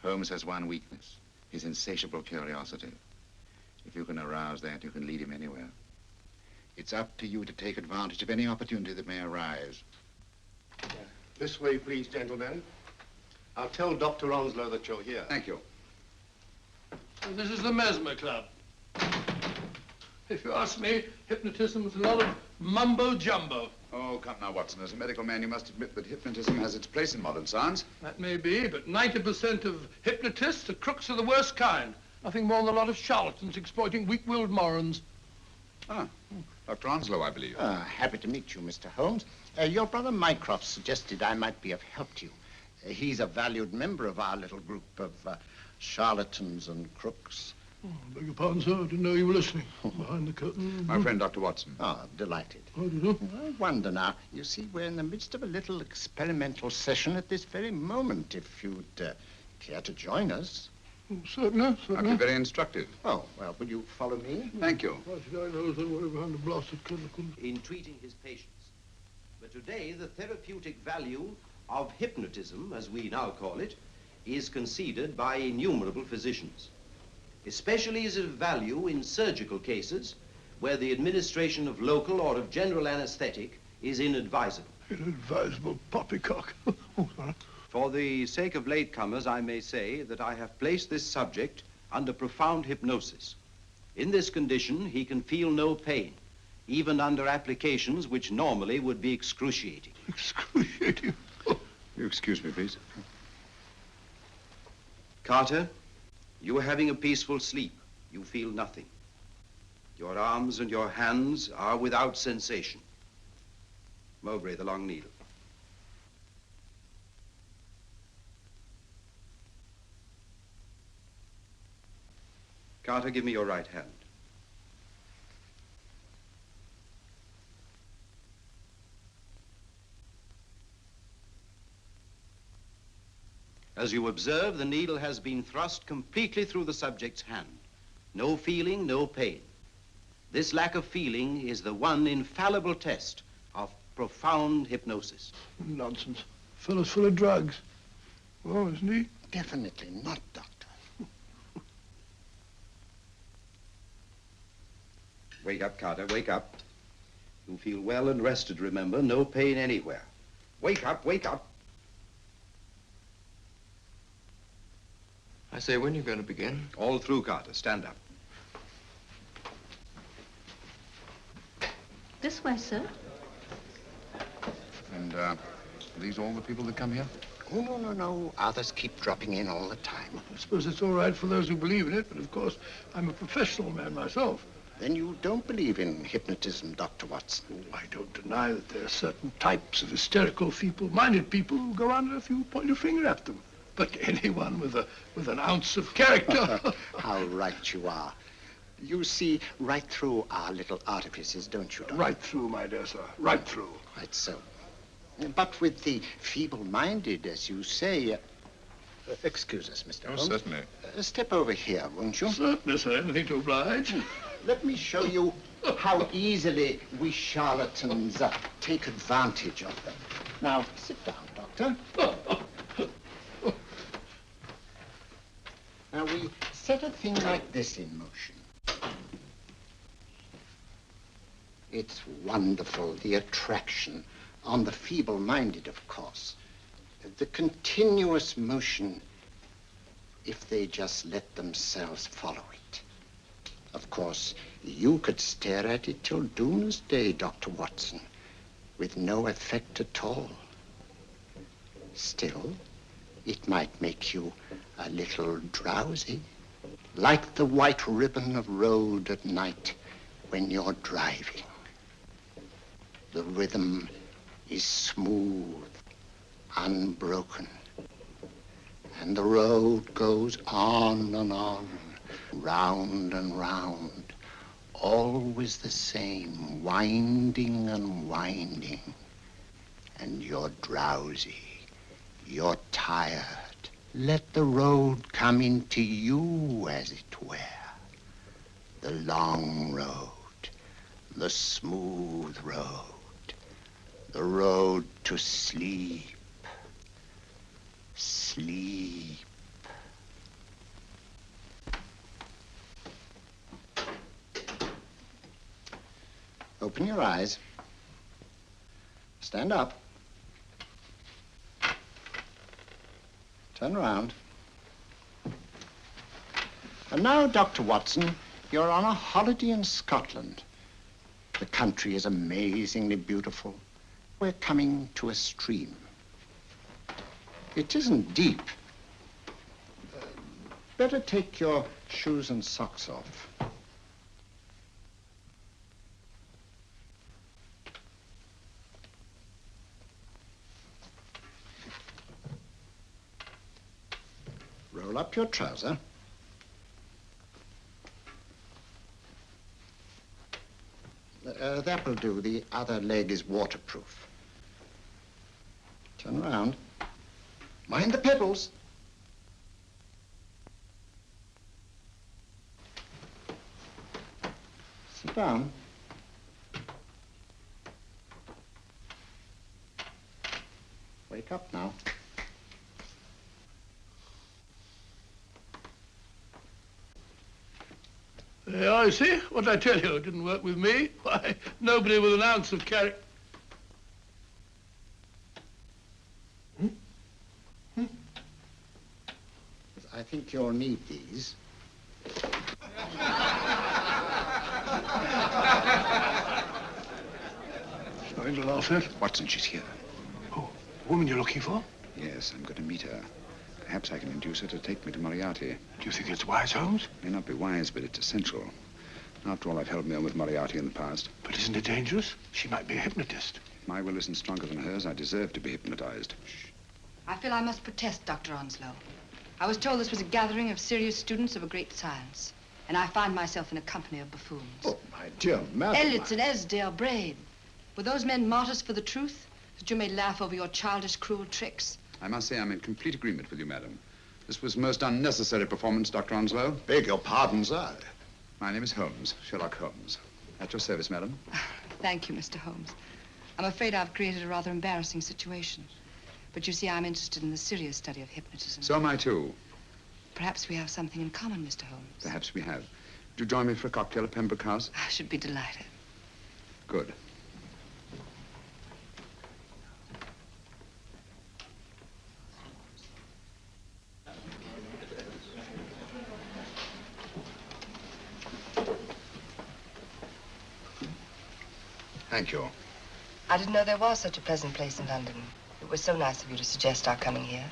Holmes has one weakness, his insatiable curiosity. If you can arouse that, you can lead him anywhere. It's up to you to take advantage of any opportunity that may arise. This way, please, gentlemen. I'll tell Dr. Onslow that you're here. Thank you. So this is the Mesmer Club. If you ask me, hypnotism is a lot of mumbo-jumbo. Oh, come now, Watson. As a medical man, you must admit that hypnotism has its place in modern science. That may be, but 90% of hypnotists are crooks of the worst kind. Nothing more than a lot of charlatans exploiting weak-willed morons. Ah, Dr. Onslow, I believe. Happy to meet you, Mr. Holmes. Your brother Mycroft suggested I might be of help to you. He's a valued member of our little group of charlatans and crooks. Oh, beg your pardon, sir. I didn't know you were listening. Behind the curtain. My friend, Dr. Watson. Oh, delighted. How do you do? I wonder now. You see, we're in the midst of a little experimental session at this very moment. If you'd care to join us. Oh, certainly, certainly. That'd be very instructive. Oh, well, will you follow me? Thank you. Why should I know that we're behind the blasted curtain? In treating his patients. But today, the therapeutic value of hypnotism, as we now call it, is conceded by innumerable physicians. Especially is it of value in surgical cases where the administration of local or of general anesthetic is inadvisable. Inadvisable poppycock. Oh, sorry. For the sake of latecomers, I may say that I have placed this subject under profound hypnosis. In this condition, he can feel no pain, even under applications which normally would be excruciating. Excruciating? You excuse me, please. Carter, you are having a peaceful sleep. You feel nothing. Your arms and your hands are without sensation. Mowbray, the long needle. Carter, give me your right hand. As you observe, the needle has been thrust completely through the subject's hand. No feeling, no pain. This lack of feeling is the one infallible test of profound hypnosis. Nonsense. Fellow's full of drugs. Oh, isn't he? Definitely not, Doctor. Wake up, Carter, wake up. You feel well and rested, remember. No pain anywhere. Wake up, wake up. I say, when are you going to begin? All through, Carter. Stand up. This way, sir. And, are these all the people that come here? Oh, no. Others keep dropping in all the time. I suppose it's all right for those who believe in it, but of course, I'm a professional man myself. Then you don't believe in hypnotism, Dr. Watson? I don't deny that there are certain types of hysterical, feeble-minded people who go on if you point your finger at them. But anyone with an ounce of character... How right you are. You see right through our little artifices, don't you, Doctor? Right through, my dear sir. Right through. Quite so. But with the feeble-minded, as you say... excuse us, Mr. Holmes. Certainly. Step over here, won't you? Certainly, sir. Anything to oblige. Let me show you how easily we charlatans take advantage of them. Now, sit down, Doctor. Now, we set a thing like this in motion. It's wonderful, the attraction on the feeble-minded, of course. The continuous motion, if they just let themselves follow it. Of course, you could stare at it till doomsday, Dr. Watson, with no effect at all. Still, it might make you a little drowsy, like the white ribbon of road at night when you're driving. The rhythm is smooth, unbroken, and the road goes on and on, round and round, always the same, winding and winding. And you're drowsy, you're tired. Let the road come into you, as it were. The long road, the smooth road, the road to sleep. Sleep. Open your eyes. Stand up. Turn around. And now, Dr. Watson, you're on a holiday in Scotland. The country is amazingly beautiful. We're coming to a stream. It isn't deep. Better take your shoes and socks off. Roll up your trouser. That will do. The other leg is waterproof. Turn around. Mind the pedals. Sit down. Wake up now. Yeah, you see? What did I tell you? It didn't work with me. Why, nobody with an ounce of character. I think you'll need these. Something to laugh at? Watson, she's here. Oh, the woman you're looking for? Yes, I'm going to meet her. Perhaps I can induce her to take me to Moriarty. Do you think it's wise, Holmes? May not be wise, but it's essential. After all, I've held me on with Moriarty in the past. But isn't it dangerous? She might be a hypnotist. If my will isn't stronger than hers, I deserve to be hypnotized. Shh. I feel I must protest, Dr. Onslow. I was told this was a gathering of serious students of a great science, and I find myself in a company of buffoons. Oh, my dear madam. Elliot's and Esdale Braid. Were those men martyrs for the truth, that you may laugh over your childish, cruel tricks? I must say I'm in complete agreement with you, madam. This was most unnecessary performance, Dr. Onslow. Beg your pardon, sir. My name is Holmes, Sherlock Holmes. At your service, madam. Thank you, Mr. Holmes. I'm afraid I've created a rather embarrassing situation. But you see, I'm interested in the serious study of hypnotism. So am I, too. Perhaps we have something in common, Mr. Holmes. Perhaps we have. Would you join me for a cocktail at Pembroke House? I should be delighted. Good. Thank you. I didn't know there was such a pleasant place in London. It was so nice of you to suggest our coming here.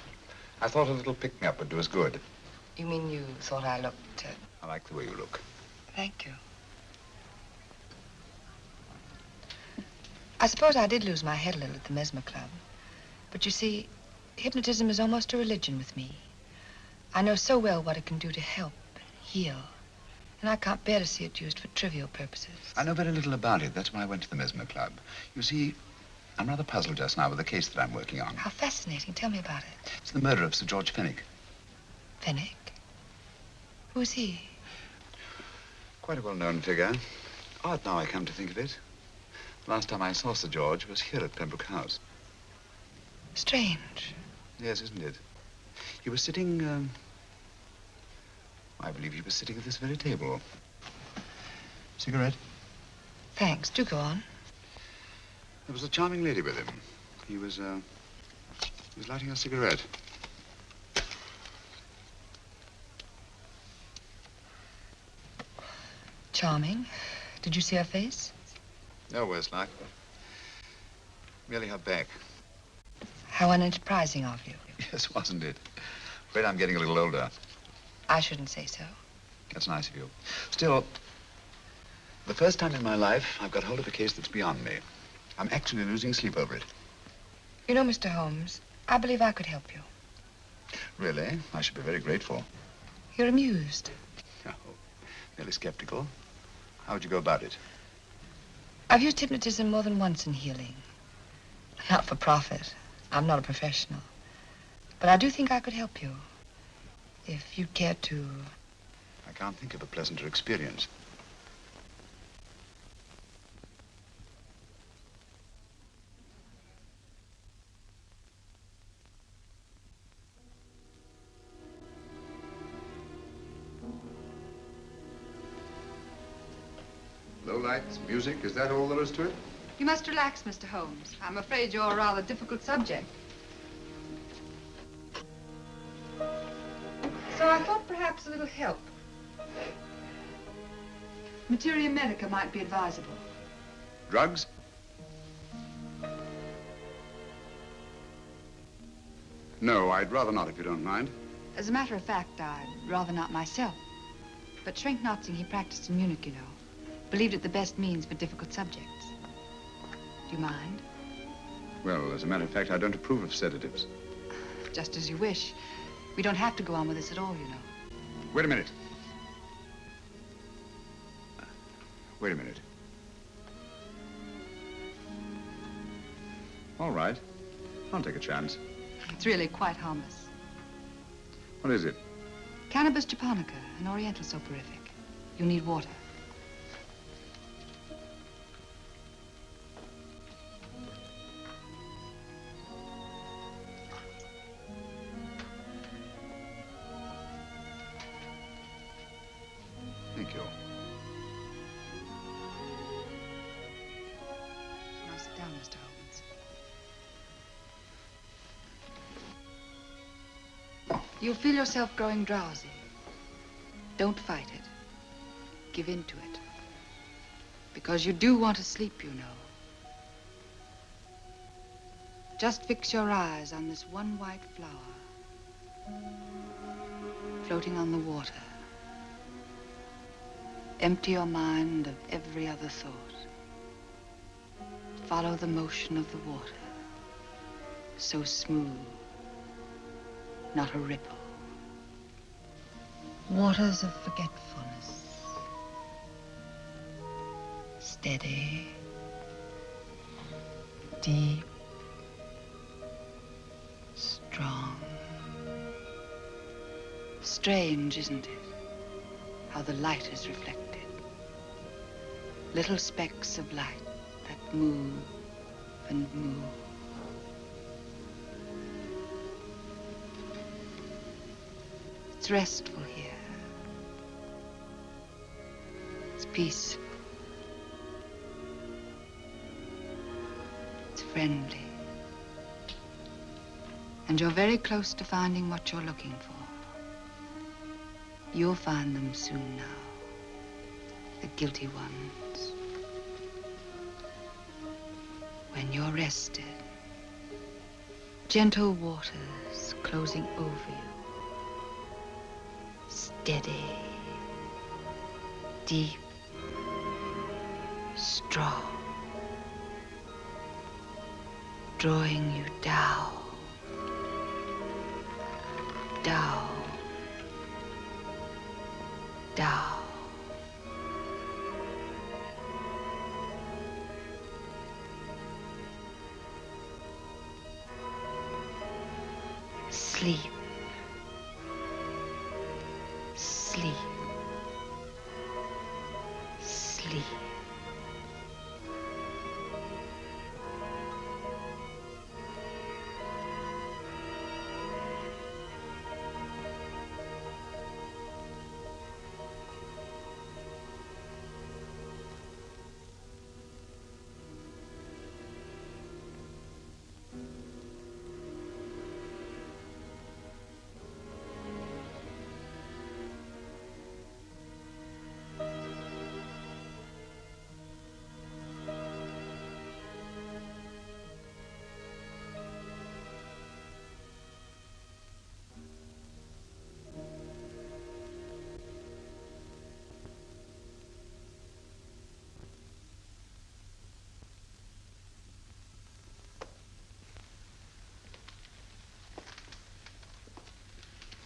I thought a little pick-me-up would do us good. You mean you thought I looked... I like the way you look. Thank you. I suppose I did lose my head a little at the Mesmer Club. But you see, hypnotism is almost a religion with me. I know so well what it can do to help, heal. And I can't bear to see it used for trivial purposes. I know very little about it. That's why I went to the Mesmer Club. You see, I'm rather puzzled just now with the case that I'm working on. How fascinating. Tell me about it. It's the murder of Sir George Fenwick. Fenwick? Who's he? Quite a well-known figure. Odd now I come to think of it. Last time I saw Sir George was here at Pembroke House. Strange. Yes, isn't it? He was sitting, I believe he was sitting at this very table. Cigarette? Thanks. Do go on. There was a charming lady with him. He was lighting a cigarette. Charming. Did you see her face? No worse like. Merely her back. How unenterprising of you. Yes, wasn't it? Afraid I'm getting a little older. I shouldn't say so. That's nice of you. Still, the first time in my life, I've got hold of a case that's beyond me. I'm actually losing sleep over it. You know, Mr. Holmes, I believe I could help you. Really? I should be very grateful. You're amused. Oh, merely skeptical. How would you go about it? I've used hypnotism more than once in healing. Not for profit. I'm not a professional. But I do think I could help you. If you'd care to... I can't think of a pleasanter experience. Low lights, music, is that all there is to it? You must relax, Mr. Holmes. I'm afraid you're a rather difficult subject. So I thought perhaps a little help. Materia medica might be advisable. Drugs? No, I'd rather not, if you don't mind. As a matter of fact, I'd rather not myself. But Schrenk-Notzing, he practiced in Munich, you know. Believed it the best means for difficult subjects. Do you mind? Well, as a matter of fact, I don't approve of sedatives. Just as you wish. We don't have to go on with this at all, you know. Wait a minute. Wait a minute. All right. I'll take a chance. It's really quite harmless. What is it? Cannabis japonica, an oriental soporific. You need water. Thank you. Now sit down, Mr. Holmes. You'll feel yourself growing drowsy. Don't fight it. Give in to it. Because you do want to sleep, you know. Just fix your eyes on this one white flower floating on the water. Empty your mind of every other thought. Follow the motion of the water. So smooth, not a ripple. Waters of forgetfulness. Steady, deep, strong. Strange, isn't it? How the light is reflected. Little specks of light that move and move. It's restful here. It's peaceful. It's friendly. And you're very close to finding what you're looking for. You'll find them soon now. The guilty ones. When you're rested, gentle waters closing over you. Steady, deep, strong. Drawing you down, down, down. Sleep. Sleep. Sleep.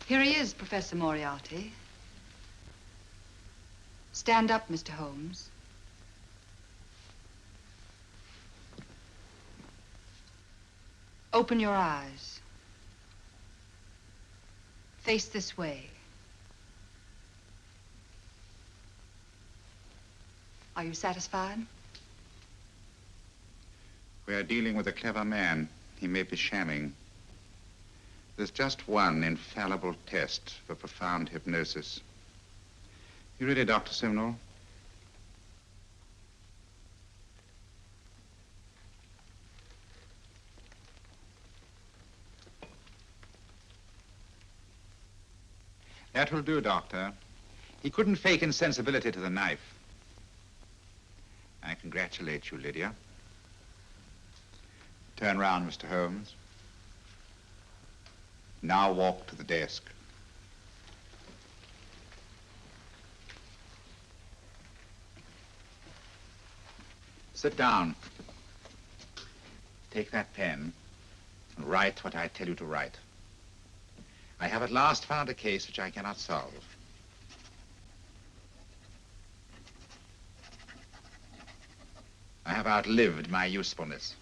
Here he is, Professor Moriarty. Stand up, Mr. Holmes. Open your eyes. Face this way. Are you satisfied? We are dealing with a clever man. He may be shamming. There's just one infallible test for profound hypnosis. You ready, Dr. Simnel? That will do, Doctor. He couldn't fake insensibility to the knife. I congratulate you, Lydia. Turn round, Mr. Holmes. Now walk to the desk. Sit down. Take that pen and write what I tell you to write. I have at last found a case which I cannot solve. I have outlived my usefulness.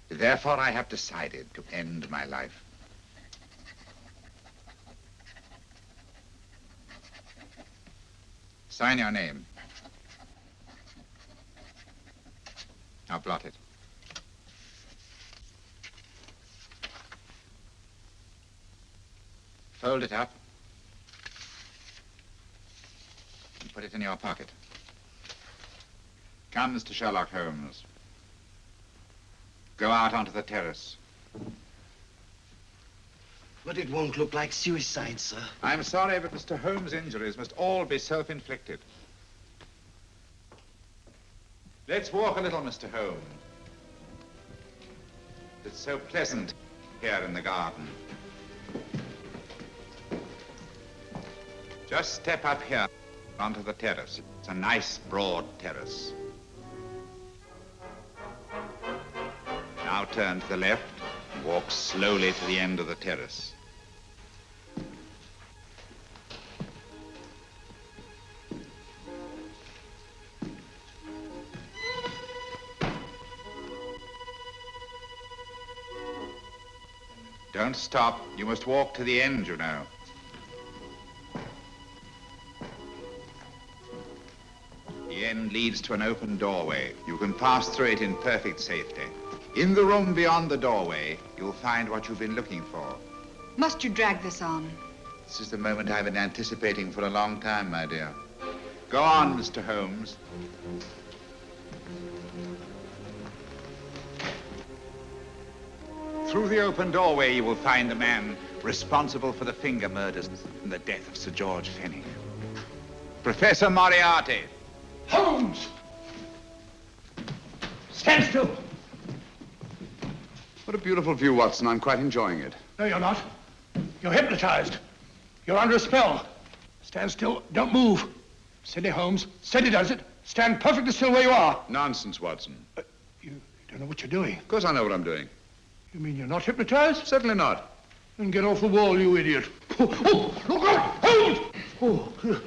Therefore, I have decided to end my life. Sign your name. Now blot it. Fold it up and put it in your pocket. Come, Mr. Sherlock Holmes. Go out onto the terrace. But it won't look like suicide, sir. I'm sorry, but Mr. Holmes' injuries must all be self-inflicted. Let's walk a little, Mr. Holmes. It's so pleasant here in the garden. Just step up here onto the terrace. It's a nice, broad terrace. Now turn to the left and walk slowly to the end of the terrace. Don't stop. You must walk to the end, you know. The end leads to an open doorway. You can pass through it in perfect safety. In the room beyond the doorway, you'll find what you've been looking for. Must you drag this on? This is the moment I've been anticipating for a long time, my dear. Go on, Mr. Holmes. Through the open doorway, you will find the man responsible for the finger murders and the death of Sir George Fenwick. Professor Moriarty. Holmes! Stand still. What a beautiful view, Watson. I'm quite enjoying it. No, you're not. You're hypnotized. You're under a spell. Stand still. Don't move. Steady, Holmes. Steady does it. Stand perfectly still where you are. Nonsense, Watson. You don't know what you're doing. Of course I know what I'm doing. You mean you're not hypnotized? Certainly not. Then get off the wall, you idiot. Oh, look out! Holmes!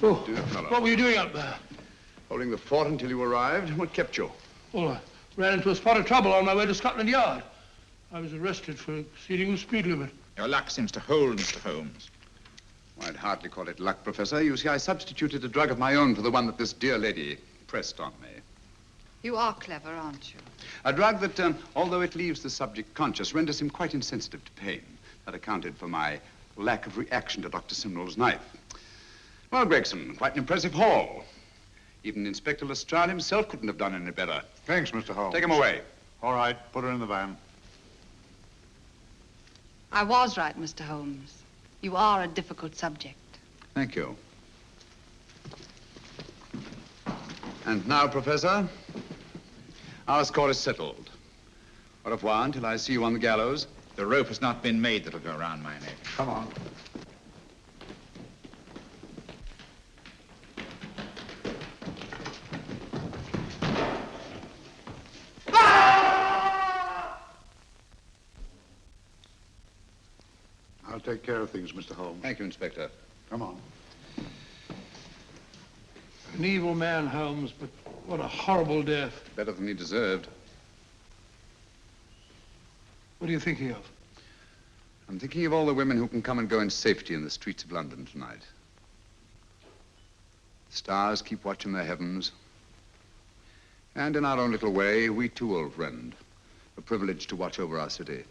Oh, Dear fellow. What were you doing up there? Holding the fort until you arrived. What kept you? Well, I ran into a spot of trouble on my way to Scotland Yard. I was arrested for exceeding the speed limit. Your luck seems to hold, Mr. Holmes. I'd hardly call it luck, Professor. You see, I substituted a drug of my own for the one that this dear lady pressed on me. You are clever, aren't you? A drug that, although it leaves the subject conscious, renders him quite insensitive to pain. That accounted for my lack of reaction to Dr. Simnel's knife. Well, Gregson, quite an impressive haul. Even Inspector Lestrade himself couldn't have done any better. Thanks, Mr. Holmes. Take him away. All right, put her in the van. I was right, Mr. Holmes. You are a difficult subject. Thank you. And now, Professor, our score is settled. Au revoir until I see you on the gallows. The rope has not been made that'll go around my neck. Come on. I'll take care of things, Mr. Holmes. Thank you, Inspector. Come on. An evil man, Holmes, but what a horrible death. Better than he deserved. What are you thinking of? I'm thinking of all the women who can come and go in safety in the streets of London tonight. The stars keep watch in the heavens. And in our own little way, we too, old friend, are privileged to watch over our city.